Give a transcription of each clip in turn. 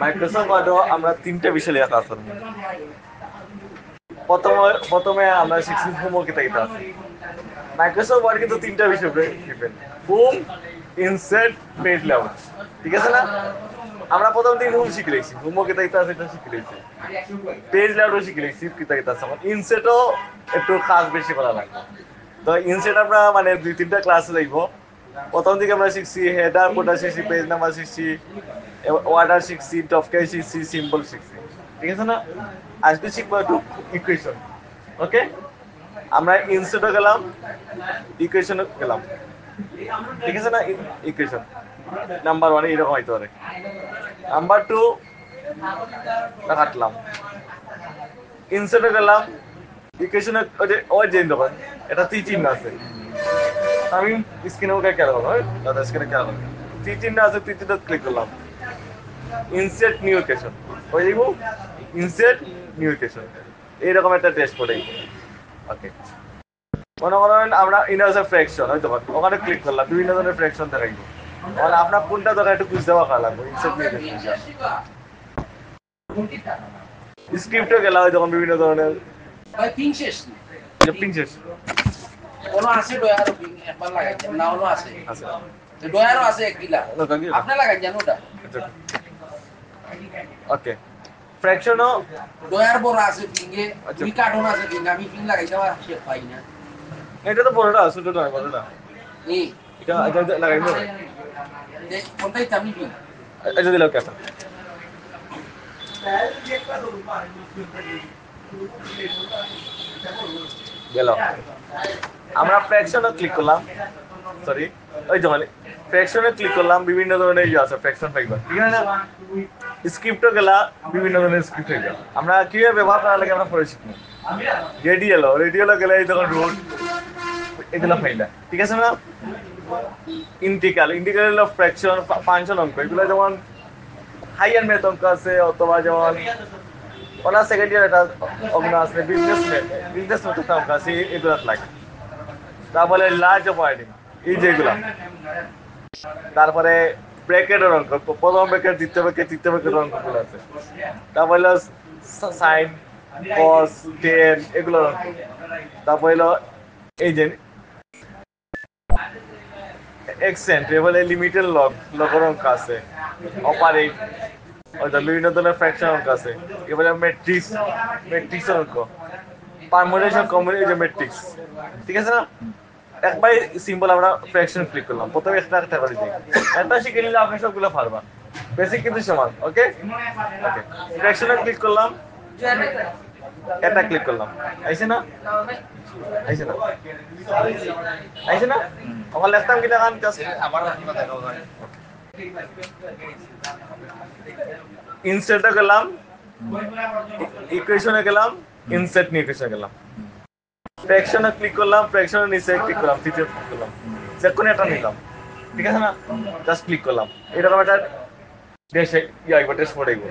Microsoft ওয়ার্ডও আমরা তিনটা বিষয় লিখে কাজ করব। প্রথমে আমরা শিখছি হোমওয়ার্কে তাইতে আছে। মাইক্রোসফট ওয়ার্ড কিন্তু তিনটা বিষয় দিবেন, হোম, ইনসার্ট, পেজ লেআউট। ঠিক আছে না? আমরা প্রথম দিন হোম শিখে লেছি, হোমওয়ার্কে তাইতে আছে এটা শিখে লেছি, পেজ লেআউটও শিখে লেছি, কি তাইতে আছে। আমার ইনসার্টও একটু কাজ বেশি করা লাগবে। তো ইনসার্ট আমরা মানে 2-3টা ক্লাসে যাইব। প্রথম দিকে আমরা শিখছি হেডার, কোডার শিখছি, পেজ নাম্বার শিখছি, অর্ডার শিখছি, টপকে শিখছি, সিম্বল শিখছি। ঠিক আছে না? আজকে শিখবো একটু ইকুয়েশন। ওকে, আমরা ইনসার্টও গেলাম, ইকুয়েশনও গেলাম। ঠিক আছে না? ইকুয়েশন নাম্বার 1 এরকম হইতে পারে, নাম্বার 2 কাটলাম, ইনসার্টে গেলাম, ইকুয়েশনে ওই যে দেখো এটা তীর চিহ্ন আছে, আমি স্ক্রিনে ওকে খেয়াল করবো, দাদা স্ক্রিনে খেয়াল করবো, তীর চিহ্ন আছে, তীর চিহ্ন ক্লিক করলাম, ইনসার্ট নিউ ইকুয়েশন, ওই দেখবো ইনসার্ট নিউ ইকুয়েশন, এইরকম একটা টেস্ট করে। ওকে, মনে করেন আমরা ইনভার্সাল ফ্র্যাকশন হয়তো ওখানে ক্লিক করলাম, বিভিন্ন ধরনের ফ্র্যাকশন দেখাইব, তাহলে আপনার কোনটা দরকার একটু বুঝতে পারা লাগবে। ইনসার্ট নিউ ইকুয়েশন, স্ক্রিপ্টে গেলা হয় তখন বিভিন্ন ধরনের পিং শেষ পিং শেষ কোনো আছে ডয়ারও পিং একবার লাগাইছেন না হলো আছে আছে, ডয়ারও আছে এক কিলা আপনি লাগাই জানো ওটা। ওকে, ফ্র্যাকশনও ডয়ার বড় আছে পিংয়ে, দুই কার্টুন আছে পিং, আমি পিং লাগাই দেওয়া শেষ পাই না। এটা তো বড়টা ছোট নয়, বড়টা এই এটা এটা লাগাইবো, কোনটাই চাবি পিং এটা দিলাম কেন গেল। আমরা ফ্র্যাকশনে ক্লিক করলাম, সরি ওই যখন ফ্র্যাকশনে ক্লিক করলাম, বিভিন্ন ধরনের ইয়ে আছে ফ্র্যাকশন ফাইবার। ঠিক আছে না? স্ক্রিপ্টও গেলা, বিভিন্ন ধরনের স্ক্রিপ্ট হয়ে গেল। আমরা কিভাবে ব্যবহার করা লাগে আমরা পরে শিখবো। রেডিয়েলো গেলে এই তখন রুট এগুলো ফাইলা। ঠিক আছে না? ইন্টিগ্রাল অফ ফ্র্যাকশন, ফাংশন অঙ্ক, এগুলো যেমন হাইয়ার ম্যাথ অঙ্ক আছে, অথবা যেমন অনার্স সেকেন্ড ইয়ার একটা অঙ্ক আছে, বিজনেস ম্যাথ অঙ্ক আছে, এগুলো লাগে। তারপরে লার্জ অপারেটিং, এই যেগুলো, তারপরে ব্র্যাকেটের অঙ্ক, প্রথম ব্র্যাকেট, দ্বিতীয় ব্র্যাকেট, তৃতীয় ব্র্যাকেটের অঙ্কগুলো আছে। তারপরে হলো সাইন, কস, টেন, এগুলোর অঙ্ক। তারপরে হলো এই যে এক্সেন্ট, এবারে লিমিটেড লগের অঙ্ক আছে, অপারেট, বিভিন্ন ধরনের ফ্র্যাকশন অঙ্ক আছে। এবারে ম্যাট্রিক্স অঙ্ক, পারমুটেশন, কম্বিনেশন, ম্যাট্রিক্স। ঠিক আছে না? একবারে সিম্পল আমরা ফ্র্যাকশন ক্লিক করলাম, প্রথমে একটা করে দিই, একটা শিখে নিলে আপনি সবগুলো পারবা, বেসিক কিন্তু সমান। ওকে ওকে, ফ্র্যাকশনে ক্লিক করলাম, এটা ক্লিক করলাম, আইছে না? আইছে না? আইছে না? আমার লিখতাম কি দেখান জাস্ট আমার দেখা হয়। ইনসার্টে গেলাম, ইকুয়েশনে গেলাম, ইনসার্ট নিউ ইকুয়েশনে গেলাম, ফ্র্যাকশনে ক্লিক করলাম, ফ্র্যাকশনের নিচে ক্লিক করলাম, তৃতীয় ক্লিক করলাম, যে কোনো একটা নিলাম। ঠিক আছে না? জাস্ট ক্লিক করলাম, এরকম একটা দেশে টেস্ট পড়াইব।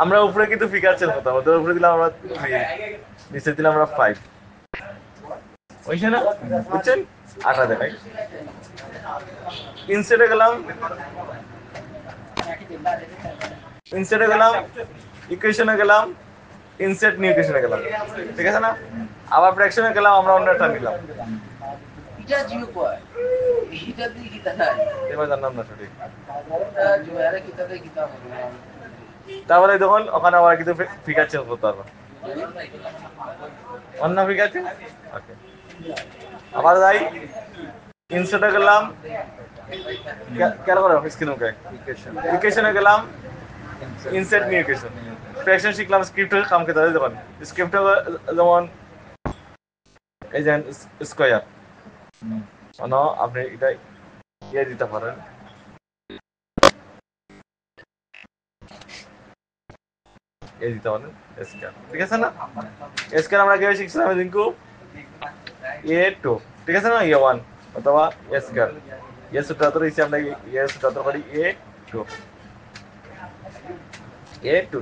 আমরা উপরে কিন্তু ফিগার চেঞ্জ করতাম, ওদের উপরে দিলাম আমরা 3, নিচে দিলাম আমরা 5, হইছে না? বুঝছেন? 8 দেখাই। ইনসার্টে গেলাম, ইকুয়েশনে গেলাম, ইনসার্ট নিউ ইকুয়েশনে গেলাম। ঠিক আছে না? আবার ফ্র্যাকশনে গেলাম, আমরা অন্য একটা নিলাম, এটা জিও কয় এটা দি কিতা নাই এবার জানলাম না সঠিক। জিও আরে কিতা দে কিতা হবে। তারপরে দেখুন ওখানে আবার কিন্তু ফিগার চেঞ্জ করতে পারবো, অন্য ফিগার চেঞ্জ। ওকে, আবার যাই, ইনসার্টে গেলাম, কেন করে স্ক্রিন ওকে, ইকুয়েশনে গেলাম, ইনসার্ট নিউ ইকুয়েশন, ফ্র্যাকশন শিখলাম, স্ক্রিপ্টের কাম করতে হবে। যখন স্ক্রিপ্টে যেমন এই যে স্কয়ার, আপনি এটা ইয়ে দিতে পারেন, এই দিতে পারেন স্কয়ার। ঠিক আছে না? স্কয়ার আমরা কিভাবে শিখছিলাম দিনকু a2, ঠিক আছে না? a1 অথবা স্কয়ার, a সূত্র হিসাব আমরা সূত্র করি a2,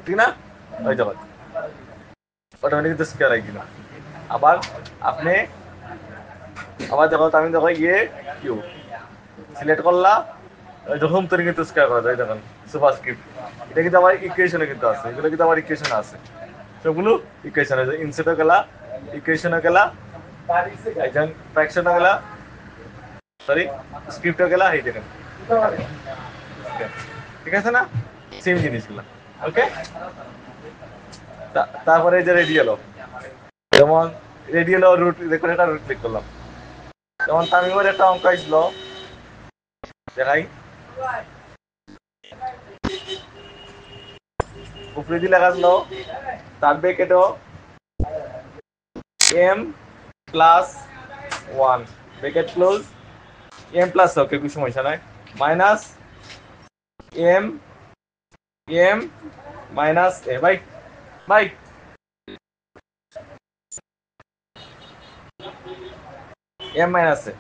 ঠিক না? ওই দেখো অটোমেটিক তো স্কয়ার আই গেল। আবার আপনি আবার দেখো, আমি দেখো a কিউ সিলেক্ট করলা, ওই হোম তৈরি কিন্তু স্কয়ার করা যায়, দেখুন সুপারস্ক্রিপ্ট। এটা কিন্তু আমার ইকুয়েশনে কিন্তু আছে, এগুলো কিন্তু আমার ইকুয়েশনে আছে, সবগুলো ইকুয়েশনে আছে। ইনসেটও গেলা, ইকুয়েশনও গেলা, একজন ফ্র্যাকশনও গেলা, সরি স্ক্রিপ্টও গেলা, এই দেখেন ঠিক আছে না, সেম জিনিসগুলো। ওকে, তারপরে এই যে রেডিয়াল, যেমন রেডিয়াল রুট দেখুন, এটা রুট ক্লিক করলাম। যেমন তামিমের একটা অঙ্ক আসছিল, দেখাই, উপরে দিয়ে লেখা ছিল তার ব্র্যাকেটও M plus 1 bracket close, M plus okay কিছু সমস্যা নাই, minus M M minus A ভাই ভাই এম মাইনাস এ,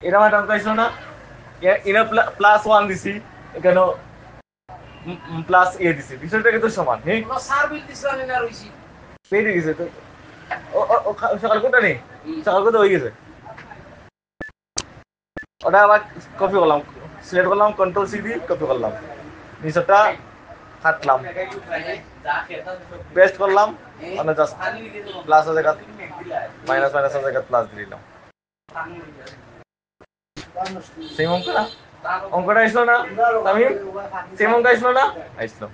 এরকম একটা অঙ্ক আসলো না, এনে প্লাস 1 দিছি, এখানে প্লাস এ দিছি, বিষয়টা কিন্তু সমান। হ্যাঁ পেয়ে গেছে তো, সকাল কোনটা নেই, সকাল কোনটা হয়ে গেছে, ওটা আবার কপি করলাম, সিলেক্ট করলাম, কন্ট্রোল সি দিয়ে কপি করলাম, নিচটা কাটলাম, পেস্ট করলাম, মানে জাস্ট প্লাস জায়গা মাইনাস, মাইনাস জায়গা প্লাস দিয়ে দিলাম। সেম অঙ্ক না, অঙ্কটা আসলো না আমি, সেম অঙ্ক আসলো না, আসলো।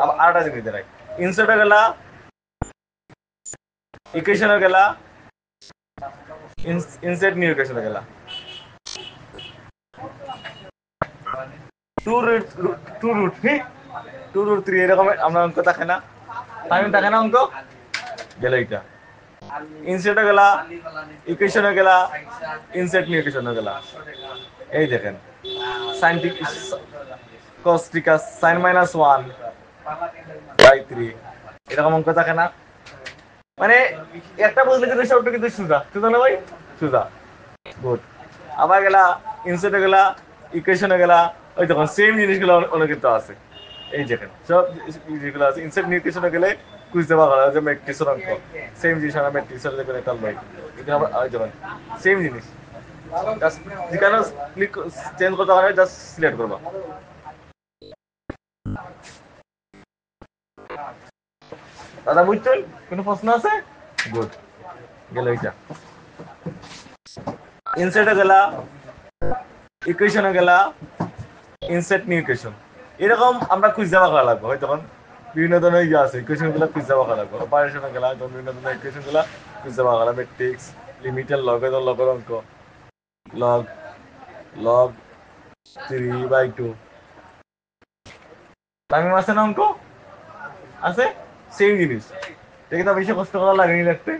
আবার আরেকটা জিনিস দেখাই, ইনসার্টে গেলা, ইকুয়েশনে গেলা, ইনসার্ট নিউ ইকুয়েশনে গেলা, টু রুট 3 এরকম আমরা অঙ্ক থাকে না, টাইম থাকে না অঙ্ক, গেল এটা ইনসার্টে গেলা, ইকুয়েশনে গেলা, ইনসার্ট নিউ ইকুয়েশনে গেলা, এই দেখেন sine cos theta sin -1 by 3 এরকম অঙ্ক থাকে না, মানে একটা বুঝলে কিন্তু সবটা কিন্তু সোজা সোজা না ভাই, সোজা, গুড। আবার গেলা ইনসার্টে গেলা, ইকুয়েশনে গেলা, ওই তখন সেম জিনিসগুলো অনেক কিন্তু আছে, এই দেখেন সব জিনিসগুলো আছে। ইনসার্ট নিউ ইকুয়েশনে গেলে খুঁজতে পারা যায় যে ম্যাট্রিক্সের অঙ্ক, সেম জিনিস আমরা ম্যাট্রিক্সের দেখবেন একটা লই, এটা আবার ওই দেখেন সেম জিনিস, জাস্ট যেখানে ক্লিক চেঞ্জ করতে পারে, জাস্ট সিলেক্ট করবা। দাদা বুঝছেন, কোনো প্রশ্ন আছে? গুড, গেল এটা। ইনসার্টে গেলা, ইকুয়েশনে গেলা, ইনসার্ট নিউ ইকুয়েশন, এরকম আমরা খুঁজে পাওয়া লাগবে, হয় তখন বিভিন্ন ধরনের ইয়ে আছে, ইকুয়েশন গুলা খুঁজে পাওয়া লাগবে, অপারেশনে গেলা তখন বিভিন্ন ধরনের ইকুয়েশন গুলা খুঁজে পাওয়া গেল, ম্যাট্রিক্স, লিমিটের লগে লগের অঙ্ক, লগ লগ 3/2, টাইম আছে না অঙ্ক আছে, সেম জিনিস, এটা কিন্তু বেশি কষ্ট করা লাগেনি দেখতে,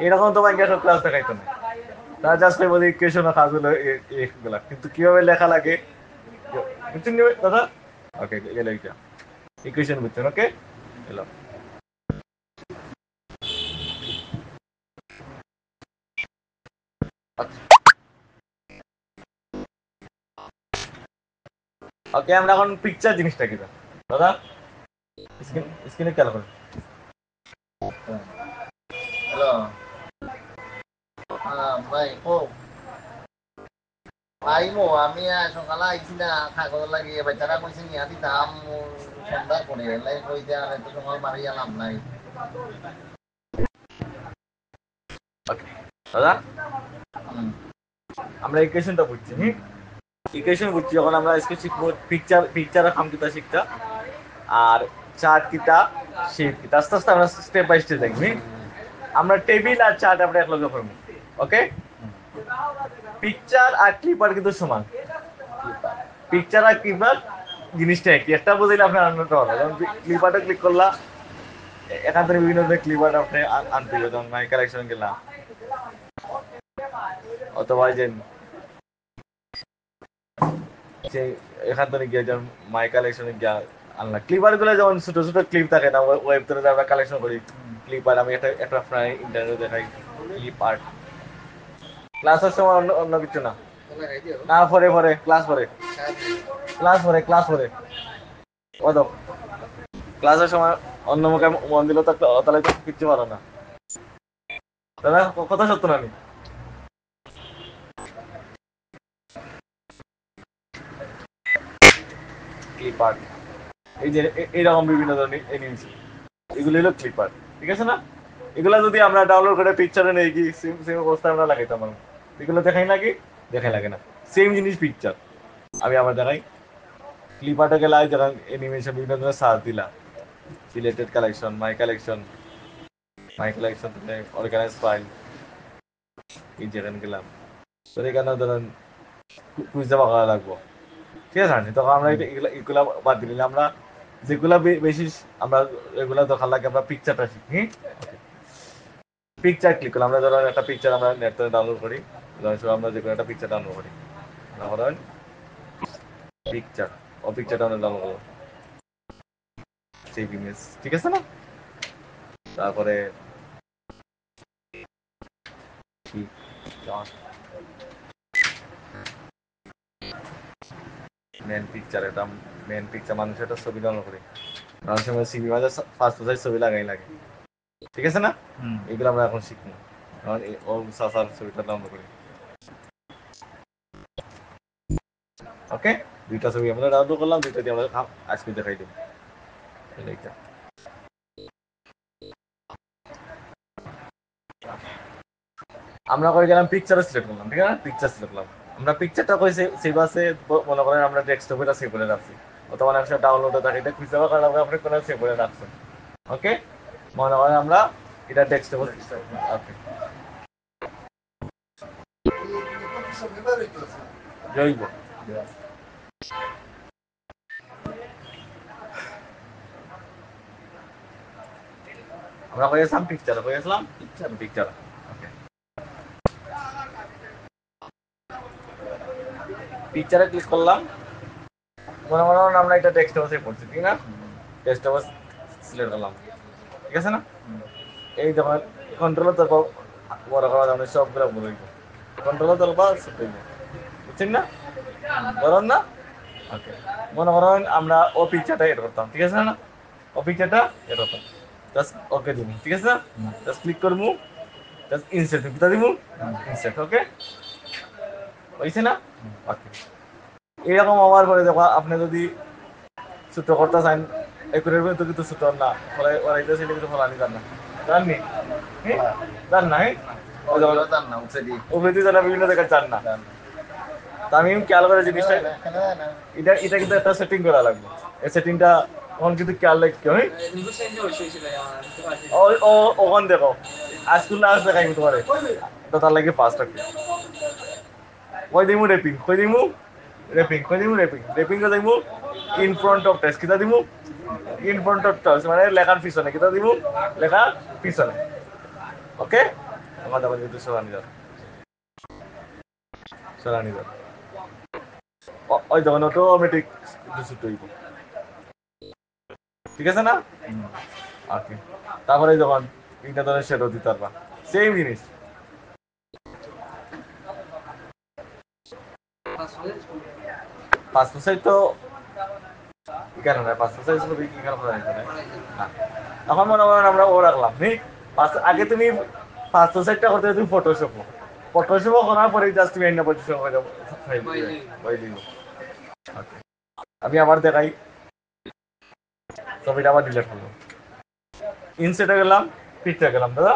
এরকম তো বাইকে সব ক্লাস দেখাইতো না, তারা জাস্ট বলে ইকুয়েশন কাজগুলো এগুলা, কিন্তু কিভাবে লেখা লাগে বুঝছেন দাদা? ওকে, গেল এটা ইকুয়েশন বুঝছেন, ওকে এলো। ওকে, আমরা এখন পিকচার জিনিসটা কি দাদা, স্ক্রিনে খেয়াল করেন। হ্যালো, ভাই ও ভাই মো আমি সকালে আইছি না কাগজ লাগিয়ে বাচ্চারা কইছে নিয়া দিতাম সন্ধ্যা করে লাই কইতে আর এত সময় বাড়ি আলাম নাই। দাদা আমরা ইকুয়েশনটা বুঝছি, ইকুয়েশন বুঝছি, যখন আমরা আজকে শিখবো পিকচারের খাম কিতা শিখতা, আর চার্ট কিতা, শেপ কিতা, আস্তে আস্তে আমরা স্টেপ বাই স্টেপ দেখবি। আমরা টেবিল আর চার্ট আমরা একলগে করবো, ওকে? পিকচার আর ক্লিপার কিন্তু সমান, পিকচার আর ক্লিপার জিনিসটা একই, একটা বুঝলে আপনি আনতে পারবেন। যেমন ক্লিপারটা ক্লিক করলা, এখান থেকে বিভিন্ন ধরনের ক্লিপার আপনি আনতে হবে, যেমন মাই কালেকশন গেলাম, অথবা যে এখান থেকে গিয়ে যেমন মাই কালেকশনে গিয়া আনলাম, ক্লিপার গুলো যেমন ছোট ছোট ক্লিপ থাকে না, ওয়েব ধরে আমরা কালেকশন করি ক্লিপার, আমি একটা প্রায় ইন্টারনেটে দেখাই ক্লিপ আর্ট। ক্লাসের সময় অন্য অন্য কিছু না, না পরে পরে ক্লাস পরে, ক্লাস পরে ও তো ক্লাসের সময় অন্য মুখে মন দিল তো তাহলে তো কিচ্ছু পারো না দাদা, কথা সত্য না আমি ক্লিপ আর্ট, এই যে এইরকম বিভিন্ন ধরনের অ্যানিমেশন, এগুলো হলো ক্লিপ আর্ট, ঠিক আছে না? এগুলা যদি আমরা ডাউনলোড করে পিকচারে নিয়ে কি সেম সেম অবস্থা আমরা লাগাইতাম, এগুলো দেখাই নাকি? দেখাই লাগে না, সেম জিনিস পিকচার। আমি আবার দেখাই, ক্লিপ আর্টে গেলে যখন অ্যানিমেশন বিভিন্ন ধরনের সার্চ দিলা, সিলেক্টেড কালেকশন, মাই কালেকশন থেকে অর্গানাইজ ফাইল, এই যেখানে গেলাম, তো এখানে ধরেন খুঁজতে পাওয়া লাগবো, ঠিক আছে? তখন আমরা এগুলা বাদ দিলে আমরা যেগুলা বেশি আমরা এগুলা দরকার লাগে আমরা পিকচারটা শিখি। পিকচার ক্লিক করলাম, আমরা ধরেন একটা পিকচার আমরা নেট থেকে ডাউনলোড করি, আমরা যে কোনো একটা পিকচার ডাউনলোড করি, ধরেন পিকচার ও পিকচারটা আমরা ডাউনলোড করলাম, সেভ ইমেজ, ঠিক আছে না? তারপরে মেন পিকচার, এটা মেন পিকচার, মানুষের একটা ছবি ডাউনলোড করি, মানুষের মধ্যে সিবি মাঝে ফার্স্ট সাইজ ছবি লাগাই লাগে, ঠিক আছে না? এগুলো আমরা এখন শিখবো, কারণ ও সাসার ছবিটা ডাউনলোড করি। ওকে, দুইটা ছবি আমরা ডাউনলোড করলাম, দুইটা দিয়ে আমরা আজকে দেখাই দেব। আমরা করে গেলাম পিকচারও সিলেক্ট করলাম, ঠিক আছে? পিকচার সিলেক্ট করলাম, আমরা পিকচারটা করে সেভ আছে, মনে করেন আমরা ডেস্কটপে এটা সেভ করে রাখছি, অথবা অনেক সময় ডাউনলোডে থাকে, এটা খুঁজে পাওয়ার কারণে আপনি কোনো সেভ করে রাখছেন। ওকে, মনে করেন আমরা এটা ডেস্কটপে, ওকে, জৈব আমরা করে গেছিলাম পিকচার, ওকে, পিকচারে ক্লিক করলাম, মনে করেন আমরা এটা ডেস্কটপে সেভ করছি, ঠিক না? ডেস্কটপে সিলেক্ট করলাম, ঠিক আছে না? এই যখন কন্ট্রোল তারপর মনে করা যাবে সবগুলো বলে দিব, কন্ট্রোল তারপর বুঝছেন না? বলেন না? ওকে, মনে করেন আমরা ও পিকচারটা এড করতাম, ঠিক আছে না? ও পিকচারটা এড করতাম, জাস্ট ওকে দিব, ঠিক আছে না? জাস্ট ক্লিক করবো, জাস্ট ইনসার্ট দিতে দিব, ইনসার্ট, ওকে, হয়েছে না? ওকে, এরকম হওয়ার পরে দেখো আপনি যদি ছোট করতে চান, একুরের মধ্যে কিন্তু ছোট না, ওরা এটা ছেলে কিন্তু ফলানি জান না, জাননি? জান না? উপরে দিয়ে বিভিন্ন জায়গায় চান না, আমি খেয়াল করে জিনিসটা, এটা কিন্তু একটা সেটিং করা লাগবে, এই সেটিংটা এখন কিন্তু খেয়াল রাখতে হয়। ওখান দেখো আজকুল না আসবে কাহিনী তোমার, তো তার লাগে ফাস্ট রাখবে, কই দিমু রেপিং, রেপিং কে দিমু ইন ফ্রন্ট অফ টেক্সট, কিটা দিমু ইন ফ্রন্ট অফ টেক্সট, মানে লেখার পিছনে, কিটা দিমু লেখার পিছনে, ওকে? আমার দাবার কিন্তু সরানি যাবে, ওই যখন অটোমেটিক দুসুট হইব, ঠিক আছে না? ওকে, তারপরে যখন তিনটা ধরে শেডো দিতে পারবা, সেম জিনিস, পাসপোর্ট সাইজ তো কেন না, পাসপোর্ট সাইজ ছবি কি কেন করা যায় না? এখন মনে করেন আমরা ও রাখলাম, আগে তুমি পাসপোর্ট সাইজটা করতে তুমি ফটোশপ করার পরে জাস্ট তুমি এন্ড পজিশন হয়ে যাবো, আমি আবার দেখাই, ছবিটা আবার ডিলিট করলাম, ইনসেটে গেলাম, পিকচার গেলাম, দাদা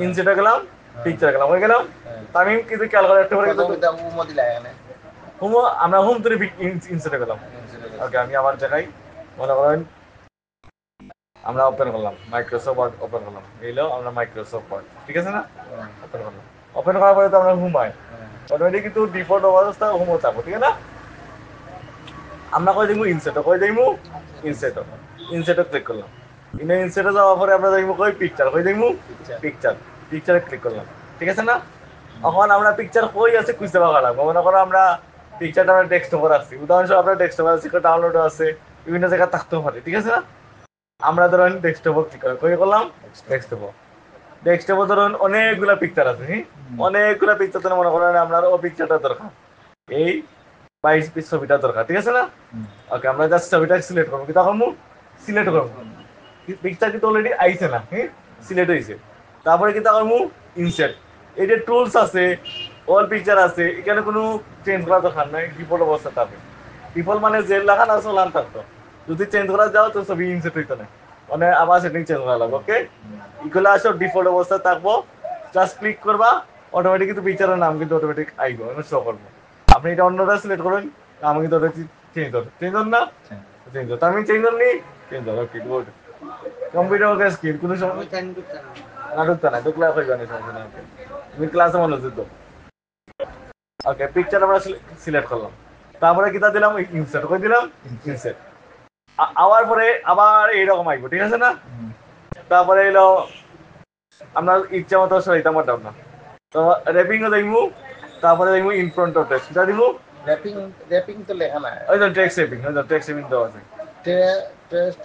ইনসেটে গেলাম, পিকচার গেলাম, হয়ে গেলাম। আমি কিন্তু খেয়াল করে একটা করে আমরা হোম তৈরি ইনসেটে গেলাম, ওকে, আমি আবার দেখাই, মনে করেন আমরা ওপেন করলাম, মাইক্রোসফট ওয়ার্ড ওপেন করলাম, এইলো আমরা মাইক্রোসফট ওয়ার্ড, ঠিক আছে না? ওপেন করলাম, ওপেন করার পরে তো আমরা ঘুমাই, অটোমেটিক কিন্তু ডিফল্ট অবস্থা ঘুমো থাকবো, ঠিক আছে না? আমরা কই দিমু ইনসেট, ক্লিক করলাম, ইনসেটে যাওয়ার পরে আমরা দেখবো কই পিকচার, পিকচারে ক্লিক করলাম, ঠিক আছে না? এখন আমরা পিকচার কই আছে খুঁজতে পাওয়া লাগবে, মনে করো আমরা পিকচারটা আমরা ডেস্কটপে রাখছি, উদাহরণস্বরূপ আপনার ডেস্কটপে আছে, ডাউনলোড আছে, বিভিন্ন জায়গায় থাকতেও পারে, ঠিক আছে না? আমরা ধরেন ডেস্কটপে ক্লিক করলাম, ডেস্কটপে ধরুন অনেকগুলা পিকচার আছে, অনেকগুলা পিকচার, তো মনে করেন আপনার ও পিকচারটা দরকার, এই 22 পিস ছবিটা দরকার, ঠিক আছে না? ওকে, আমরা জাস্ট ছবিটা সিলেক্ট করবো, কি তখন সিলেক্ট করবো, পিকচার কিন্তু অলরেডি আইছে না, সিলেক্ট হয়েছে, তারপরে কি তখন ইনসার্ট, এই যে টুলস আছে, অল পিকচার আছে, এখানে কোনো চেঞ্জ করার দরকার নাই, ডিফল্ট অবস্থা থাকবে। ডিফল্ট মানে যে লেখা না চলান থাকতো, যদি চেঞ্জ করা যাও তো ছবি ইনসেট হইতো না, মানে আবার সেটিং চেঞ্জ করা লাগবে। ওকে, এগুলো আসো ডিফল্ট অবস্থা থাকবো, জাস্ট ক্লিক করবা, অটোমেটিক কিন্তু পিকচারের নাম কিন্তু অটোমেটিক আইবো, আমি শো করবো। আপনি এটা অন্যটা সিলেক্ট করবেন, আমি কিন্তু ওটা চেঞ্জ হবে, চেঞ্জ হন না, চেঞ্জ হতো, আমি চেঞ্জ হননি, চেঞ্জ হবে। Okay good. কম্পিউটার ওকে স্ক্রিন কোনো সময় না ঢুকতে না, ঢুকলে হয়ে যাবে সমস্যা না। তুমি ক্লাসে মনোযোগ দাও। ওকে, পিকচার আমরা সিলেক্ট করলাম, তারপরে কিতা দিলাম, ইনসার্ট করে দিলাম, ইনসার্ট আওয়ার পরে আবার এইরকম আইবো, ঠিক আছে না? তারপরে এলো আমরা ইচ্ছা মতো সরিতাম পারতাম না, তো র্যাপিংও দেখবো, তারপরে দেখবো ইন ফ্রন্ট অফ টেক্সট, এটা দিব। র্যাপিং র্যাপিং তো লেখা নাই ওই তো টেক্সট র্যাপিং, ওই তো টেক্সট র্যাপিং দেওয়া আছে। টেস্ট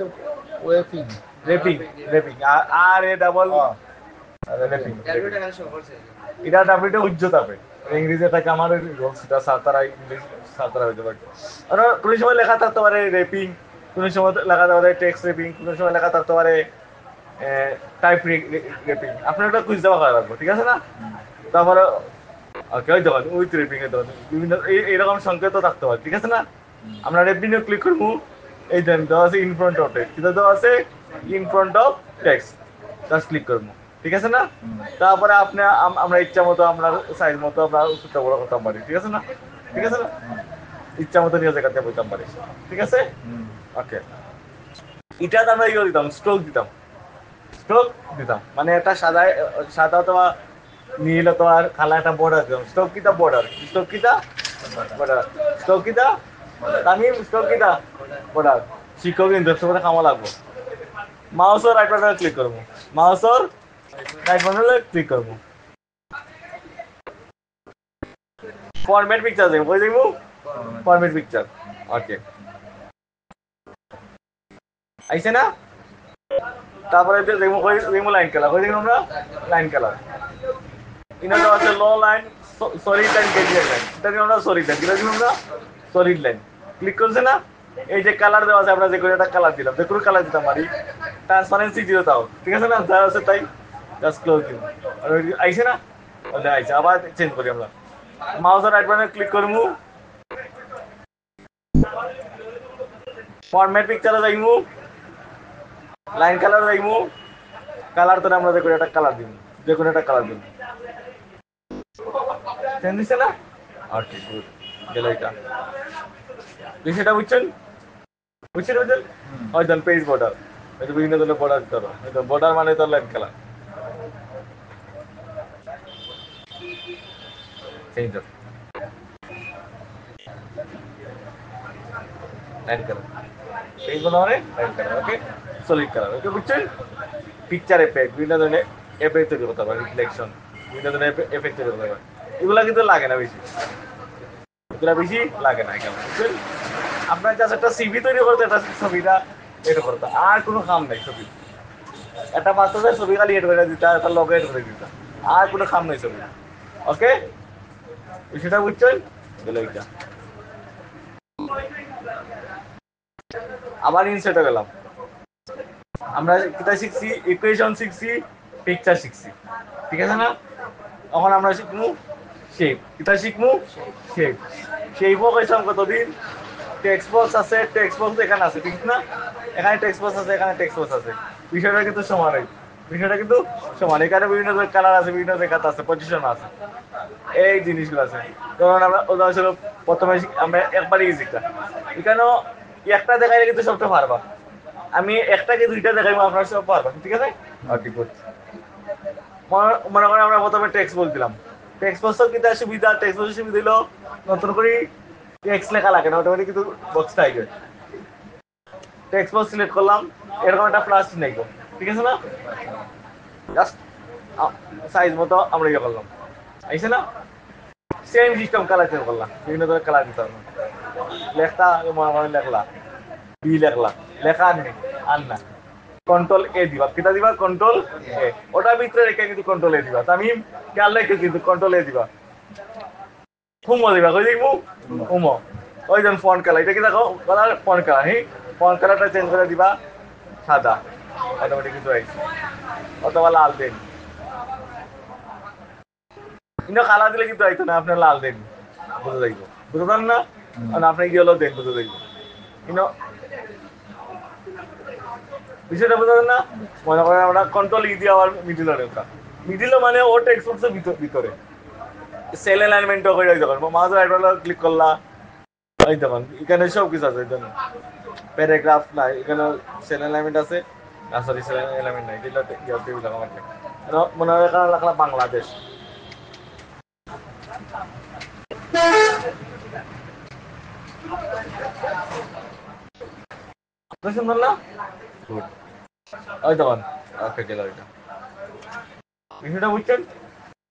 ওয়েপিং র্যাপিং, র্যাপিং আর এ ডাবল র্যাপিং, এটা ডাবলটা উজ্জ্বল হবে ইংরেজি থাকে আমার সেটা সাতারা ইংলিশ সাতারা হইতে পারে। আর কোনো সময় লেখা থাকতে পারে র্যাপিং, কোনো সময় লেখা থাকতে পারে টেক্সট র্যাপিং, কোনো সময় লেখা থাকতে পারে টাইপ র্যাপিং, আপনার ওটা খুঁজে দেওয়া করা লাগবে, ঠিক আছে না? তারপরে ওকে, ওই দেখুন উইথ র্যাপিং এর দেখুন বিভিন্ন এইরকম সংকেত থাকতে পারে, ঠিক আছে না? আমরা র্যাপিং এ ক্লিক করবো, এই দেন দেওয়া আছে ইন ফ্রন্ট অফ টেক্সট, এটা দেওয়া আছে in front of text, just click করবো, ঠিক আছে না? তারপরে আপনি আমরা ইচ্ছা মতো আমরা সাইজ মতো আমরা ছোট বড় করতে পারি, ঠিক আছে না? ঠিক আছে না? ইচ্ছা মতো নিয়ে জায়গাতে বলতাম পারি, ঠিক আছে? ওকে, এটা আমরা ইয়ে দিতাম, স্ট্রোক দিতাম, স্ট্রোক দিতাম মানে একটা সাদা সাদা অথবা নীল অথবা কালা একটা বর্ডার দিতাম। স্ট্রোক কিটা বর্ডার, স্ট্রোক কিটা বর্ডার, স্ট্রোক কিটা তামিম, স্ট্রোক কিটা বর্ডার। শিক্ষক কিন্তু সবাই কামা লাগবো। মাউসর রাইট বাটনে ক্লিক করবো, মাউসর রাইট বাটনে ক্লিক করবো, ফরম্যাট পিকচার দেখবো, কই দেখবো ফরম্যাট পিকচার। ওকে, আইছে না? তারপরে দেখবো কই দেখবো লাইন কালার, কই দেখবো আমরা লাইন কালার, ইনার আছে low line, solid line, gradient line, এটা কি আমরা সলিড লাইন, এটা কি আমরা সলিড লাইন ক্লিক করছে না? এই যে কালার দেওয়া আছে, আমরা যে কোনো একটা কালার দিলাম, যে কোনো কালার দিতাম পারি, ট্রান্সপারেন্সি দিও তাও, ঠিক আছে না? যা আছে তাই জাস্ট ক্লোজ দিব, আর আইছে না? ওটা আইছে, আবার চেঞ্জ করি আমরা, মাউসের রাইট বাটনে ক্লিক করবো, ফরম্যাট পিকচারে যাইমু, লাইন কালার যাইমু, কালার তো আমরা যে কোনো একটা কালার দিব, যে কোনো একটা কালার দিব, চেঞ্জ দিছে না? ওকে গুড, গেল এটা। বিষয়টা বুঝছেন? বুঝছেন বুঝছেন? ওই দেন পেজ বর্ডার, এটা বিভিন্ন ধরনের বর্ডার দিতে হবে, এই বর্ডার মানে তো লাইন কালার, চেঞ্জ হবে লাইন কালার, পেজ বর্ডার মানে লাইন কালার। ওকে, সলিড কালার। ওকে, বুঝছেন? পিকচার এফেক্ট, বিভিন্ন ধরনের এফেক্ট তৈরি করতে পারে, রিফ্লেকশন, বিভিন্ন ধরনের এফেক্ট তৈরি করতে পারে। এগুলা কিন্তু লাগে না বেশি, এগুলা বেশি লাগে না এখানে, বুঝছেন? আপনার জাস্ট একটা সিভি তৈরি করতে, একটা ছবিটা এটা করতে, আর কোনো কাম নাই ছবি, একটা বাচ্চাদের ছবি খালি এড করে দিতে, একটা লগে এড করে দিতে, আর কোনো কাম নাই ছবি। ওকে, সেটা বুঝছেন? গেল এটা। আবার ইনসার্টে গেলাম, আমরা কিতা শিখছি, ইকুয়েশন শিখছি, পিকচার শিখছি, ঠিক আছে না? এখন আমরা শিখবো শেপ, কিতা শিখবো শেপ। শেপও কইলাম কতদিন, টেক্সট বক্স আছে, টেক্সট বক্স এখানে আছে, ঠিক না? এখানে টেক্সট বক্স আছে, এখানে টেক্সট বক্স আছে, বিষয়টা কিন্তু সমান, বিষয়টা কিন্তু সমান। এখানে বিভিন্ন কালার আছে, বিভিন্ন জায়গাতে আছে, পজিশন আছে, এই জিনিসগুলো আছে। ধরুন আমরা উদাহরণস্বরূপ প্রথমে আমরা একবারই শিখতাম, এখানেও একটা দেখাইলে কিন্তু সবটা পারবা, আমি একটাকে দুইটা দেখাইবো, আপনার সব পারবেন, ঠিক আছে? ঠিক আছে, মনে করেন আমরা প্রথমে টেক্সট বলছিলাম, টেক্সট বক্সের কিন্তু সুবিধা, টেক্সট বক্সের সুবিধা দিল নতুন করে টেক্সট লেখা লাগে না, অটোমেটিক কিন্তু বক্সটা আইবে। টেক্সট বক্স সিলেক্ট করলাম, এরকম একটা প্লাস চিহ্ন, ঠিক আছে না? জাস্ট সাইজ মতো আমরা ইয়ে করলাম, আইছে না? সেম সিস্টেম, কালার চেঞ্জ করলাম, বিভিন্ন ধরনের কালার দিতে হবে। লেখা মনে মনে লেখলা, বি লেখলা, লেখা আর না, কন্ট্রোল এ দিবা, কিটা দিবা কন্ট্রোল এ, ওটা ভিতরে রেখে কিন্তু কন্ট্রোল এ দিবা, তামিম খেয়াল রেখে কিন্তু কন্ট্রোল এ দিবা, হুমো দিবা, কই দেখবো হুমো, ওই যেন ফন্ট কালার, এটা কি দেখো কালার ফন্ট কালার, হ্যাঁ ফন্ট কালারটা চেঞ্জ করে দিবা সাদা, অটোমেটিক কিন্তু আইছে, অথবা লাল দেন, ইনো কালার দিলে কিন্তু আইতো না আপনার লাল দেন বুঝে যাইব বুঝতেন না আর আপনি গেলো দেন বুঝে যাইব ইনো বিষয়টা বুঝতেন না মনে করেন আমরা কন্ট্রোল দিয়ে আবার মিডিলে রেখা মিডিলে মানে ও টেক্সট বক্সের ভিতরে সেল অ্যালাইনমেন্টও করে যখন মাঝে একবার ক্লিক করলা এই দেখুন এখানে সব কিছু আছে এই জন্য প্যারাগ্রাফ নাই এখানে সেল অ্যালাইনমেন্ট আছে সরি সেল অ্যালাইনমেন্ট নাই এটা টেবিল আমার মনে হয় এখানে লাগলা বাংলাদেশ সুন্দর না গুড ওই দেখুন ওকে গেল এটা বিষয়টা বুঝছেন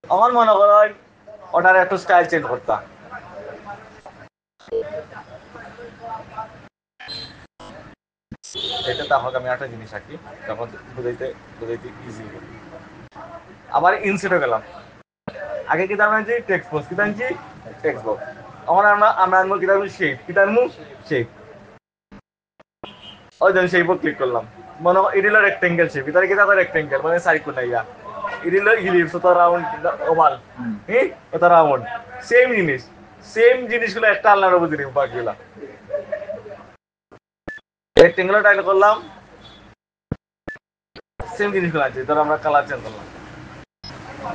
আমার মনে করেন ওটার একটু স্টাইল চেঞ্জ করতাম এটা তাহলে আমি একটা জিনিস আঁকি তখন বুঝাইতে ইজি হবে আবার ইনসেটে গেলাম আগে কি তার মানে টেক্সট বক্স কি জানছি টেক্সট বক্স আমরা আনবো কি তার শেপ কি তার শেপ ওই জন্য শেপ ক্লিক করলাম মনে হয় এটা হলো রেক্টেঙ্গেল শেপ এটা কি তার রেক্টেঙ্গেল মানে সার্কেল না ইয়া এটা হলো ইলিপস ওটা রাউন্ড ওভাল হ্যাঁ ওটা রাউন্ড সেম জিনিসগুলো একটা আলাদা বুঝে নিব বাকিগুলা রেক্টেঙ্গুলার টাইল করলাম সেম জিনিসগুলো আছে ধর আমরা কালার চেঞ্জ করলাম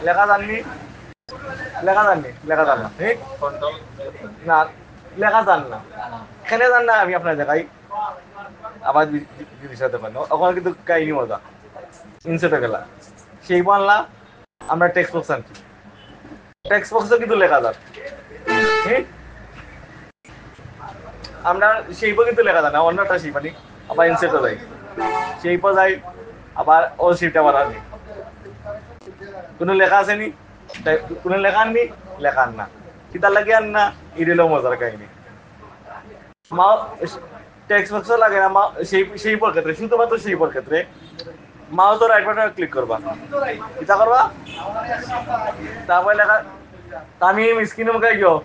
লেখা জাননি ঠিক কন্ট্রোল না লেখা জান না এখানে জান না আমি আপনার দেখাই আবার জিনিসটা দেখেন ওখানে কিন্তু কাহিনী মজা ইনসেটে গেলা সেই বানলা আমরা টেক্সট বক্স আনছি টেক্সট বক্সে কিন্তু লেখা যাক ঠিক আমরা সেইপও কিন্তু লেখা যায় না অন্যটা সেই মানে আবার ইনসেটও যাই সেইপও যাই আবার ও সেইটা আবার আনি কোনো লেখা আছে নি কোনো লেখা আননি লেখা আন না কিতার লাগে আন না ইরেলো মজার কাহিনী মা টেক্সট বক্সও লাগে না মা সেইপর ক্ষেত্রে শুধুমাত্র সেইপর ক্ষেত্রে মাও তো রাইট বাটনে ক্লিক করবা কিতা করবা তারপরে লেখা তামিম স্ক্রিনে মুখে গিয়ে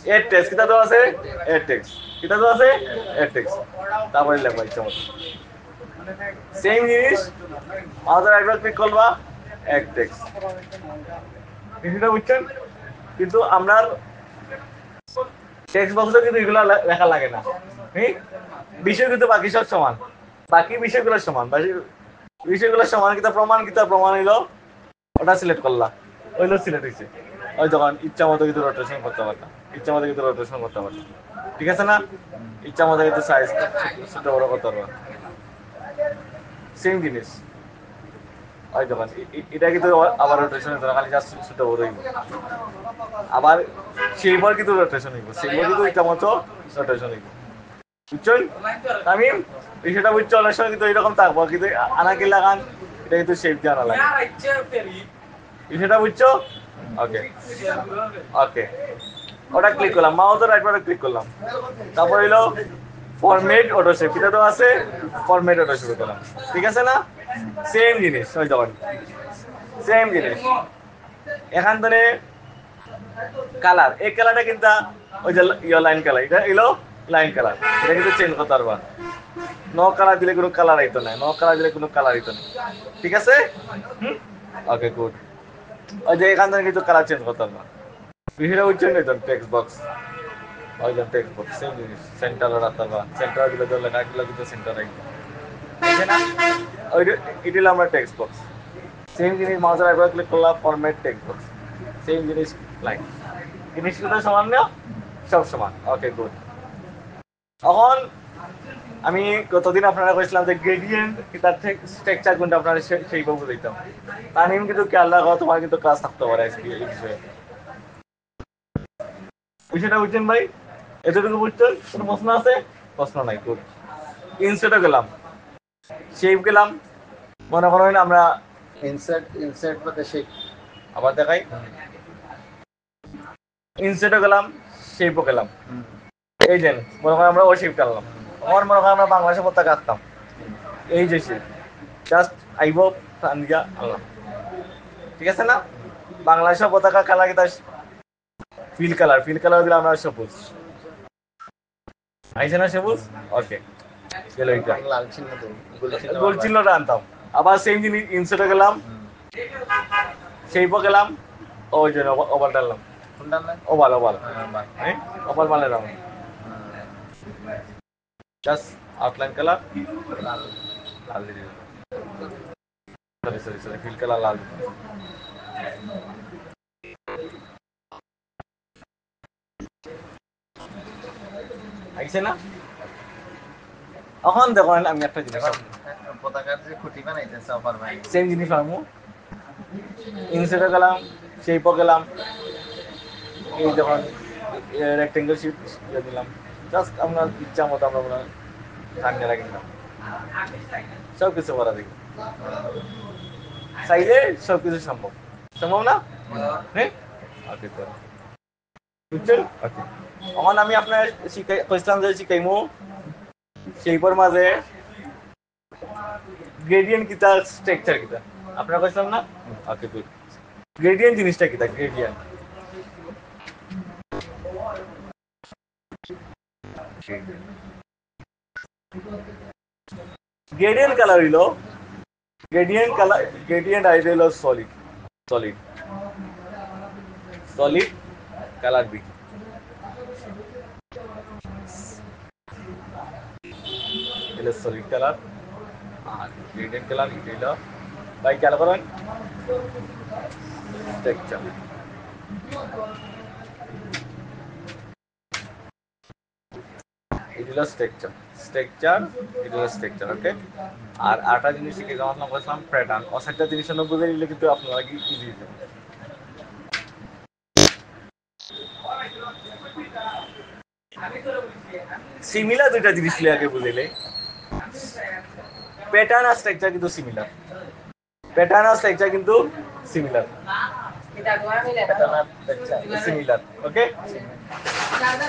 এর টেক্সট কিতা তো আছে এর টেক্সট কিতা তো আছে এর টেক্সট তারপরে লেখা ইচ্ছা মতো সেম জিনিস আমাদের একবার ক্লিক করবা এক টেক্সট এটা বুঝছেন কিন্তু আমরা টেক্সট বক্সে কিন্তু এগুলো লেখা লাগে না ঠিক বিষয় কিন্তু বাকি সব সমান বাকি বিষয়গুলো সমান বিষয়গুলো সমান কিতা প্রমাণ হইলো ওটা সিলেক্ট করলা ওইলো সিলেক্ট হয়েছে ওই যখন ইচ্ছা মতো কিন্তু রোটেশন করতে পারতাম ঠিক আছে না ইচ্ছা মতো কিন্তু সাইজ ছোট বড় করতে পারবা সেম জিনিস ওই যখন এটা কিন্তু আবার রোটেশন হইতো না খালি জাস্ট ছোট বড় হইব আবার সেইবার কিন্তু রোটেশন হইব সেইবার কিন্তু ইচ্ছা মতো রোটেশন হইব বুঝছেন তামিম বিষয়টা বুঝছো অনেক সময় কিন্তু এরকম থাকবো কিন্তু আনাকি লাগান এটা কিন্তু শেপ দিয়ে আনা লাগে বিষয়টা বুঝছো ওকে ওটা ক্লিক করলাম মাউসের রাইট বাটনে ক্লিক করলাম তারপর হইলো ফরম্যাট অটো শেপ এটা তো আছে ফরম্যাট অটো শেপ করলাম ঠিক আছে না সেম জিনিস ওই যখন সেম জিনিস এখান থেকে কালার এই কালারটা কিন্তু ওই যে লাইন কালার এটা এলো লাইন কালার এটা কিন্তু চেঞ্জ করতে পারবা নো কালার দিলে কোনো কালার আইতো না ঠিক আছে ওকে গুড ওই যে এখান থেকে কিন্তু কালার চেঞ্জ করতে পারবা বিষয়টা বুঝছেন না টেক্সট বক্স ওই যে টেক্সট বক্স সেম জিনিস সেন্টারে রাখতে পারবা সেন্টারে দিলে তো লেখাগুলো কিন্তু সেন্টার রাখবে ঠিক না ওই এটা আমরা টেক্সট বক্স সেম জিনিস মাউসের একবার ক্লিক করলাম ফরম্যাট টেক্সট বক্স সেম জিনিস লাইক জিনিসগুলো সমান না সব সমান ওকে গুড এখন আমি গতদিন আপনারা কইছিলাম যে গ্রেডিয়েন্ট তার স্ট্রাকচার কোনটা আপনারা সেইভাবে দিতাম তানিম কিন্তু খেয়াল রাখো তোমার কিন্তু ক্লাস থাকতে পারে আজকে এই বিষয়টা বুঝছেন ভাই এতটুকু বুঝছেন কোনো প্রশ্ন আছে প্রশ্ন নাই গুড ইনসেটে গেলাম শেপ গেলাম মনে করেন আমরা ইনসার্ট মধ্যে শেপ আবার দেখাই ইনসেটে গেলাম শেপও গেলাম এই যে মনে করেন আমরা ও শেপ কাটলাম আমার মনে করেন আমরা বাংলাদেশের পতাকা আঁকতাম এই যে শেপ জাস্ট আইব দিয়া আল্লাহ ঠিক আছে না বাংলাদেশের পতাকা কালার কি তার ফিল কালার দিলে আমরা সবুজ আইছে না সবুজ ওকে গেল এটা লাল চিহ্ন তো গোল চিহ্নটা আনতাম আবার সেম জিনিস ইনসার্টে গেলাম শেপও গেলাম ওই জন্য ওভার ডাললাম কোনটা না ওভাল ওভাল বাহ হ্যাঁ ওভাল মানে দাম জাস্ট আউটলাইন কালার লাল লাল দিয়ে দিলাম sorry sorry sorry fill colour লাল আইছে না এখন দেখেন আমি একটা জিনিস এখন পতাকার যে খুঁটি বানাইতেছে অফার ভাই সেম জিনিস পাবো ইনসেটে গেলাম শেপও গেলাম এই যখন রেক্টেঙ্গেল শিট দিলাম জাস্ট আপনার ইচ্ছা মতো আমরা আপনার সামনে রাখি দিলাম সব কিছু করা দেখি চাইলে সব কিছু সম্ভব সম্ভব না হ্যাঁ ওকে তো বুঝছেন ওকে এখন আমি আপনার শিখাই কইছিলাম যে শিখাইমু সেইপর মাঝে গ্রেডিয়েন্ট কিতা স্ট্রাকচার কিতা আপনারা কইছিলাম না ওকে গুড গ্রেডিয়েন্ট জিনিসটা কিতা গ্রেডিয়েন্ট গ্রেডিয়েন্ট কালার হইলো গ্রেডিয়েন্ট আইডে হইলো সলিড সলিড সলিড কালার বি এটা সলিড কালার আর গ্রেডিয়েন্ট কালার এটা হইলো ভাই খেয়াল করেন structure it is a structure it is a structure okay আর আটা জিনিস কি যেমন আমরা বললাম প্যাটার্ন আর সেটা জিনিসের না বুঝে নিলে কিন্তু আপনারা কি ইজি হবে সিমিলার দুইটা জিনিস আগে বুঝলে প্যাটার্ন আর স্ট্রাকচার কিন্তু সিমিলার প্যাটার্ন আর স্ট্রাকচার কিন্তু সিমিলার সিমিলার ওকে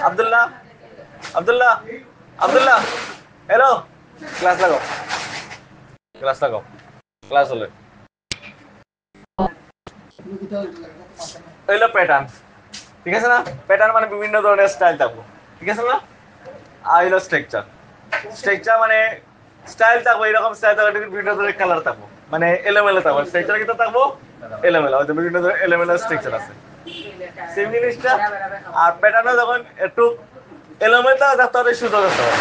আব্দুল্লাহ আব্দুল্লাহ আব্দুল্লাহ হ্যালো ক্লাস লাগাও ক্লাস হলে হইলো প্যাটার্ন ঠিক আছে না প্যাটার্ন মানে বিভিন্ন ধরনের স্টাইল থাকবো ঠিক আছে না আর হইলো স্ট্রাকচার মানে স্টাইল থাকবো এরকম স্টাইল থাকবো বিভিন্ন ধরনের কালার থাকবো মানে এলোমেলো থাকবো স্ট্রাকচার কিন্তু থাকবো এলোমেলো হয়তো বিভিন্ন ধরনের এলোমেলো স্ট্রাকচার আছে সেম জিনিসটা আর প্যাটার্নও যখন একটু এলোমেলো থাকতে হবে সুন্দর থাকতে হবে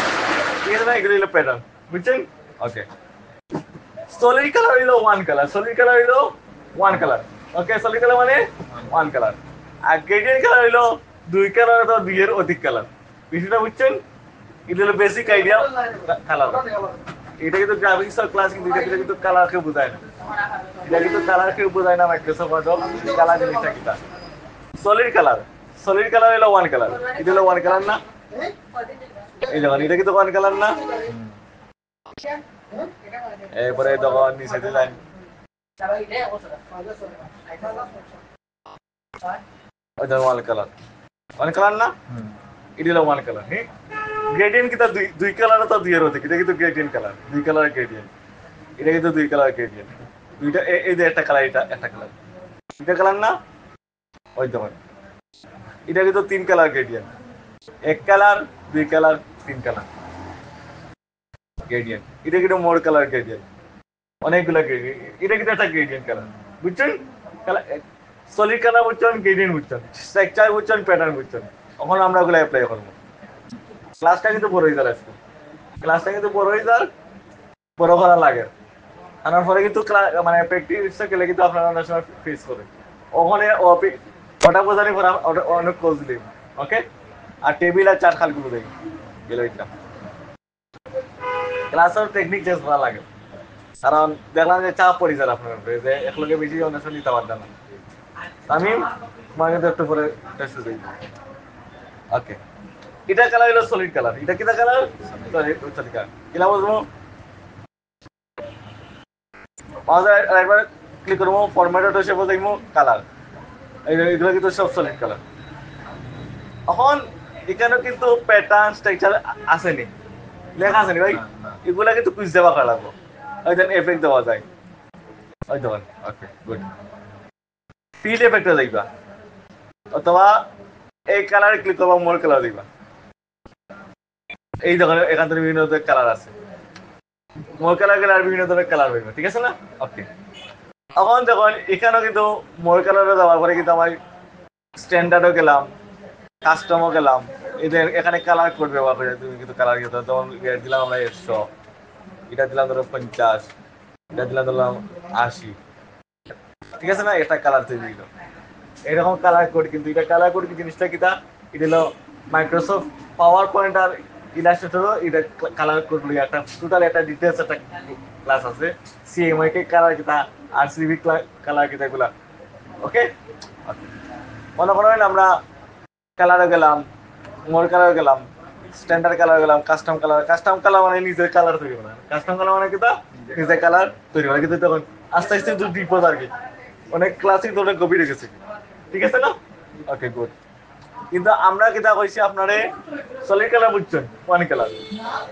ঠিক আছে না এগুলো হইলো প্যাটার্ন বুঝছেন ওকে সলিড কালার হইলো one colour okay solid colour মানে ওয়ান কালার আর গ্রেডিয়েন্ট কালার হইলো দুই কালার অথবা দুইয়ের অধিক কালার বিষয়টা বুঝছেন এটা হলো বেসিক আইডিয়া কালার এটা কিন্তু গ্রাফিক্স ক্লাস কিন্তু এটা কিন্তু কালারকে বোঝায় না এটা কিন্তু কালারকে বোঝায় না মাইক্রোসফট ওয়ার্ড কালার জিনিসটা কিটা সলিড কালার হলো ওয়ান কালার এটা হলো ওয়ান কালার না এই দেখুন এটা কিন্তু ওয়ান কালার না এরপরে তখন নিচে দিলেন ওয়ান কালার না এটা হলো ওয়ান কালার হ্যাঁ গ্রেডিয়েন্ট কিন্তু দুই কালার তো দুইয়ের অধিক এটা কিন্তু গ্রেডিয়েন্ট কালার দুই কালার গ্রেডিয়েন্ট এটা কিন্তু দুই কালার গ্রেডিয়েন্ট দুইটা এই যে একটা কালার এটা একটা কালার দুইটা কালার না ওই দেখুন এটা কিন্তু তিন কালার গ্রেডিয়েন্ট এক কালার দুই কালার তিন কালার গ্রেডিয়েন্ট এটা কিন্তু মোর কালার গ্রেডিয়েন্ট অনেকগুলো গ্রেডিয়েন্ট এটা কিন্তু একটা গ্রেডিয়েন্ট কালার বুঝছেন সলিড কালার বুঝছেন গ্রেডিয়েন্ট বুঝছেন স্ট্রাকচার বুঝছেন প্যাটার্ন বুঝছেন এখন আমরা ওগুলো অ্যাপ্লাই করবো ক্লাসটা কিন্তু বড় হয়ে যাবে বড় করা লাগে আনার পরে কিন্তু মানে প্র্যাকটিসটা গেলে কিন্তু আপনারা অনেক সময় ফেস করবেন ওখানে ওটা বোঝানি পরে অনেক কোর্স দিই ওকে আর টেবিল আর চার খালগুলো দেই গেলে এটা ক্লাসের টেকনিক চেঞ্জ করা লাগে কারণ দেখলাম যে চাপ পড়ে যায় আপনার উপরে যে একলগে বেশি অনেক নিতে পারতাম না আমি তোমাকে একটু পরে টেস্ট দিই ওকে এটা কালার হলো সলিড কালার এটা কিটা কালার সলিড কালার কিলা বলবো একবার ক্লিক করবো ফরম্যাট এসে বলবো কালার এগুলো কিন্তু সব সলিড কালার এখন এখানে কিন্তু প্যাটার্ন স্ট্রাকচার আসেনি লেখা আসেনি ভাই এগুলা কিন্তু কুইজ দেওয়া করা লাগবো ওই দেন এফেক্ট দেওয়া যায় ওই দেওয়ান ওকে গুড ফিল্ড এফেক্টে যাইবা অথবা এই কালারে ক্লিক করবা মোর কালার দিবা এই দেখো এখান থেকে বিভিন্ন ধরনের কালার আছে মোর কালার গেলে আর বিভিন্ন ধরনের কালার হইবে ঠিক আছে না ওকে তখন যখন এখানেও কিন্তু মোর কালারে যাওয়ার পরে কিন্তু আমার স্ট্যান্ডার্ডও গেলাম, কাস্টমও গেলাম, এদের এখানে কালার কোড ব্যবহার করে তুমি কিন্তু কালার দিতে যেমন দিলাম আমরা 100, এটা দিলাম ধরো 50, এটা দিলাম ধরলাম 80, ঠিক আছে না? এটা কালার তৈরি দিল এরকম কালার কোড। কিন্তু এটা কালার কোড কি জিনিসটা কিটা, এটা হলো মাইক্রোসফট পাওয়ার পয়েন্ট আর ইলাস্ট্রেটরও এটা কালার কোড লই একটা টোটাল একটা ডিটেইলস একটা ক্লাস আছে সিএমআই কে কালার কিটা আরসিবি কালার কিটা এগুলা। ওকে, মনে করেন আমরা কালারে গেলাম, মোর কালার গেলাম, স্ট্যান্ডার্ড কালার গেলাম, কাস্টম কালার। কাস্টম কালার মানে নিজের কালার তৈরি করা, কাস্টম কালার মানে কিটা নিজের কালার তৈরি করা। কিন্তু তখন আস্তে আস্তে একটু ডিপ আর কি, অনেক ক্লাসিক অনেক গভীরে গেছে, ঠিক আছে না? Okay good. কিন্তু আমরা কিতা কইছি আপনারে সলিড কালার বুঝছেন, ওয়ান কালার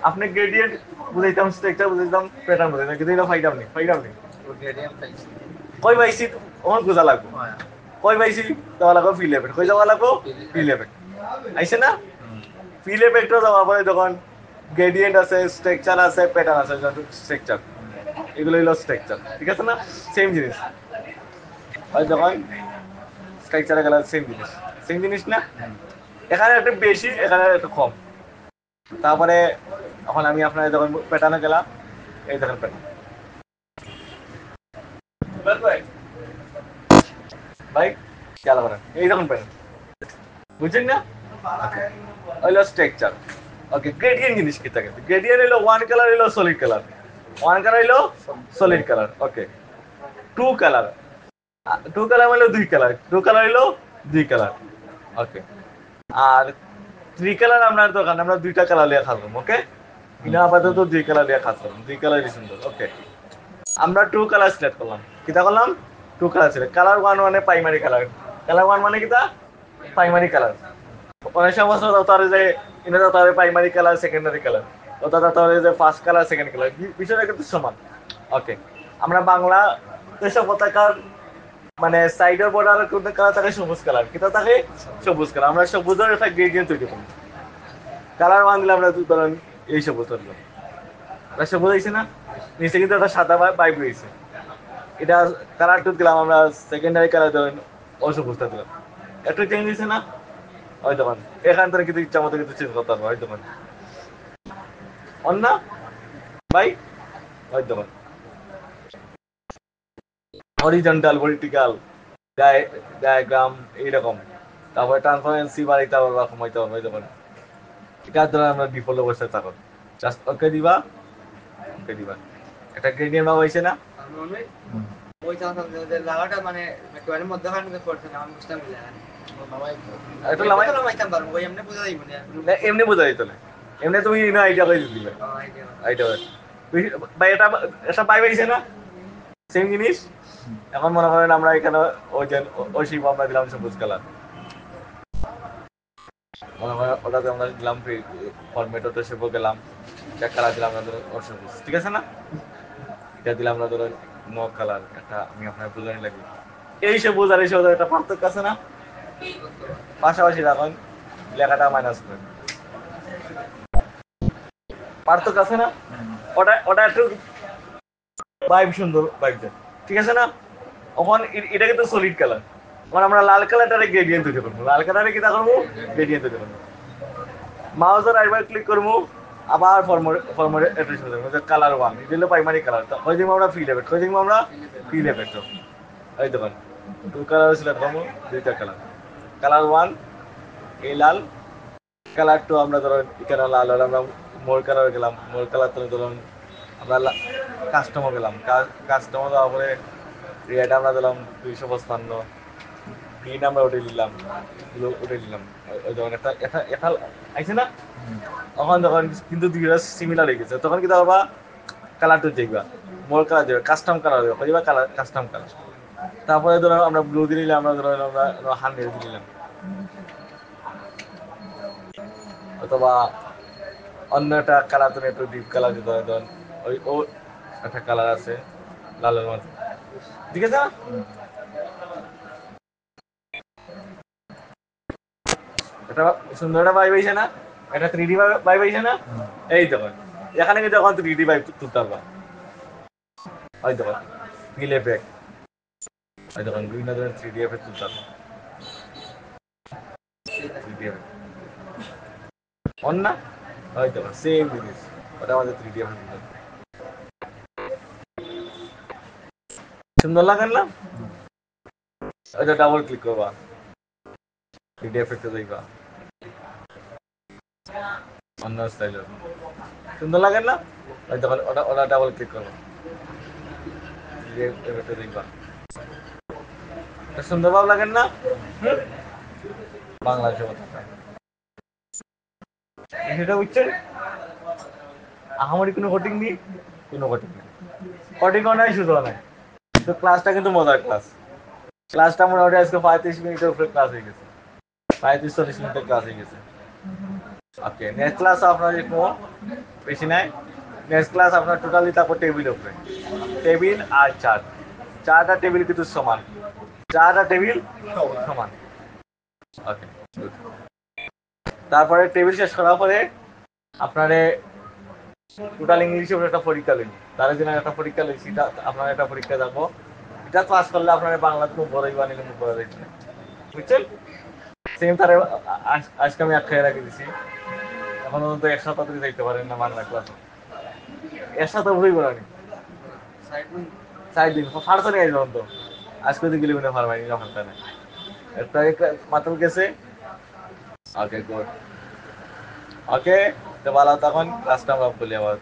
আপনি গ্রেডিয়েন্ট বুঝাইতাম, স্ট্রাকচার বুঝাইতাম, প্যাটার্ন বুঝাইতাম, কিন্তু এটা ফাইদাম নেই, ফাইদাম নেই। গ্রেডিয়েন্ট পাইছি কই পাইছি ওখানে বোঝা লাগবো, কই পাইছি দেওয়া লাগবো ফিল এফেক্ট, কই যাওয়া লাগবো ফিল এফেক্ট, আইছে না? ফিল এফেক্টও যাওয়ার পরে যখন গ্রেডিয়েন্ট আছে, স্ট্রাকচার আছে, প্যাটার্ন আছে, স্ট্রাকচার এগুলো হলো স্ট্রাকচার, ঠিক আছে না? সেম জিনিস। আর যখন স্ট্রাকচারে গেলে সেম জিনিস, সেম জিনিস না? এখানে একটু বেশি, এখানে একটু কম। তারপরে এখন আমি আপনার যখন প্যাটার্নে গেলাম, এই দেখেন প্যাটার্ন ভাই খেয়াল করেন, এই দেখুন প্যাটার্ন, বুঝছেন না? হইলো স্ট্রাকচার। ওকে, গ্রেডিয়েন্ট জিনিস কি থাকে? গ্রেডিয়েন্ট হইলো ওয়ান কালার হইলো সলিড কালার, ওয়ান কালার হইলো সলিড কালার। ওকে, টু কালার, টু কালার মানে দুই কালার, টু কালার হইলো দুই কালার। ওকে, আর থ্রি কালার আপনার দোকান, আমরা দুইটা কালার লিয়ে খাবো। ওকে, কিনা আপাতত দুই কালার লিয়ে খাবো, দুই কালারই সুন্দর। ওকে, আমরা টু কালার সিলেক্ট করলাম, কিটা করলাম? Two colour select. Colour one মানে প্রাইমারি কালার, কালার ওয়ান মানে কিটা প্রাইমারি কালার। অনেক সমস্যা তার যে এটা তার প্রাইমারি কালার, সেকেন্ডারি কালার, অর্থাৎ তার যে ফার্স্ট কালার, সেকেন্ড কালার, বিষয়টা কিন্তু সমান। ওকে, আমরা বাংলা দেশের পতাকার মানে সাইডের বর্ডার কোন কালার থাকে? সবুজ কালার, কিটা থাকে? সবুজ কালার। আমরা সবুজের একটা গ্রেডিয়েন্ট তৈরি করি, কালার ওয়ান দিলে আমরা ধরেন এই সবুজ ধরলাম, এটা সবুজ হয়েছে না? নিচে কিন্তু একটা সাদা পাইপ রয়েছে, এটা কালার টু দিলাম আমরা, সেকেন্ডারি কালার ধরেন অসবুজটা দিলাম, একটু চেঞ্জ হয়েছে না? ওই তখন এখান থেকে কিন্তু ইচ্ছা মতো কিন্তু চেঞ্জ করতে পারবো, ওই তখন অন্য ভাই, ওই তখন হরিজন্টাল, ভার্টিক্যাল, ডায়াগ্রাম এইরকম, তারপরে ট্রান্সপারেন্সি বাড়াইতে পারবো, কমাইতে পারবো, ওই তখন এটার দ্বারা আমরা ডিফল্ট অবস্থায় থাকো, জাস্ট ওকে দিবা, ওকে দিবা, একটা গ্রেডিয়েন্ট ভাব হয়েছে না? ওই লাগাটা মানে একেবারে মধ্যখানে পড়ছে না, আমি বুঝতাম না। এটা লামাই মাইতাম পারবো, ওই এমনি বুঝা যাইব না। না, এমনি বোঝা যেত না, এমনি তুমি আইডিয়া করে দিবে, আইডিয়া ভাই। এটা এটা পাই পাইছে না? সেম জিনিস। এখন মনে করেন আমরা এখানে ওই যে ওই শিব আমরা দিলাম সবুজ কালার, মনে করেন ওটাতে আমরা দিলাম ফরম্যাট, ওটা সেবো গেলাম, এক কালার দিলাম আমরা ধরো সবুজ, ঠিক আছে না? এটা দিলাম আমরা ধরো নো কালার, একটা আমি আপনার বোঝানি লাগবে। এই সবুজ আর এই সবুজ একটা পার্থক্য আছে না? পাশাপাশি রাখুন, লেখাটা মাইনাস করেন, পার্থক্য আছে না? ওটা ওটা একটু ভাইব সুন্দর ভাইব দেয়, ঠিক আছে না? এখন এটা কিন্তু সলিড কালার। এখন আমরা লাল কালারটারে গ্রেডিয়েন্ট তৈরি করবো, লাল কালারে কি করবো? গ্রেডিয়েন্ট তৈরি করবো। মাউসের রাইট ক্লিক করবো, আবার ফরম্যাট অ্যাড্রেস করবো, কালার ওয়ান, এটা হলো প্রাইমারি কালার। ওই দিন আমরা ফিল এফেক্ট, ওই দিন আমরা ফিল এফেক্ট, এই দেখুন টু কালার সিলেক্ট করবো, দুইটা কালার, কালার ওয়ান এই লাল, কালার টু আমরা ধরুন এখানে লাল হলে আমরা মোর কালার গেলাম, মোর কালার তো ধরুন আমরা কাস্টমার গেলাম, কাস্টমার যাওয়ার পরে রেট আমরা দিলাম 255, গ্রিন আমরা উঠে নিলাম, উঠে নিলাম, ওই যখন একটা এটা এটা আইছে না? তখন যখন কিন্তু দুইটা সিমিলার হয়ে গেছে, তখন কি দেখবা কালার টু দেখবা, মোর কালার দেবে, কাস্টম কালার দেবে, বুঝবা কালার কাস্টম কালার। তারপরে ধরো আমরা ব্লু দিয়ে নিলাম, আমরা ধরো আমরা 100 দিয়ে নিলাম, অথবা অন্য একটা কালার তুমি একটু ডিপ কালার দিতে হয়, ধরুন ওই ও একটা কালার আছে লালের মধ্যে, ঠিক আছে না? এটা সুন্দর একটা ভাই পাইছে না? এটা 3D ভাই পাইছে না? এই দেখুন এখানে কিন্তু এখন 3D ভাই তুলতে পারবা, ওই দেখুন ফিল এফেক্ট, ওই দেখুন বিভিন্ন ধরনের 3DF এর তুলতে 3DF অন না ওই দেখুন সেম জিনিস ওটা আমাদের 3DF এর তুলতে সুন্দর লাগেন না ওইটা ডাবল ক্লিক করবা 3DF এর দেখবা অন্য স্টাইলের সুন্দর লাগেন না ওই দেখুন ওটা ওটা ডাবল ক্লিক করবা 3DF এর দেখবা সুন্দর ভাব লাগেন না বাংলাদেশের কথা সেটা বুঝছেন আহামরি কোনো কটিং নেই কোনো কটিং নেই কটিং নাই শুধু নাই তো ক্লাসটা কিন্তু মজার ক্লাসটা মোটামুটি আজকে 35 মিনিটের উপরে ক্লাস হয়ে গেছে 35-40 মিনিটের ক্লাস হয়ে গেছে ওকে নেক্সট ক্লাস আপনার কোনো বেশি নাই নেক্সট ক্লাস আপনার টোটালি তারপর টেবিলের উপরে টেবিল আর চার্ট চার্ট আর টেবিল কিন্তু সমান চার্ট আর টেবিল সমান ওকে তারপরে টেবিল শেষ করার পরে আপনারে টোটাল ইংলিশে একটা পরীক্ষা লিখি তার জন্য একটা পরীক্ষা লিখছি আপনার একটা পরীক্ষা যাবো এটা পাস করলে আপনার বাংলা খুব বড়ই বানিয়ে মুখ করা যাচ্ছে বুঝছেন সেম তারে আজকে আমি খেয়ে রাখি দিছি এখন তো এক সপ্তাহ ধরে দেখতে পারেন না বাংলা ক্লাস এর সাথে ভুই করানি 4 দিন ফার্স্ট নিয়ে যাবেন তো আজকে তো গেলে মনে পারবানি যখন তাহলে একটা মাত্র গেছে ওকে গুড ওকে তো ভালো তখন ক্লাসটা আমরা বলি আবার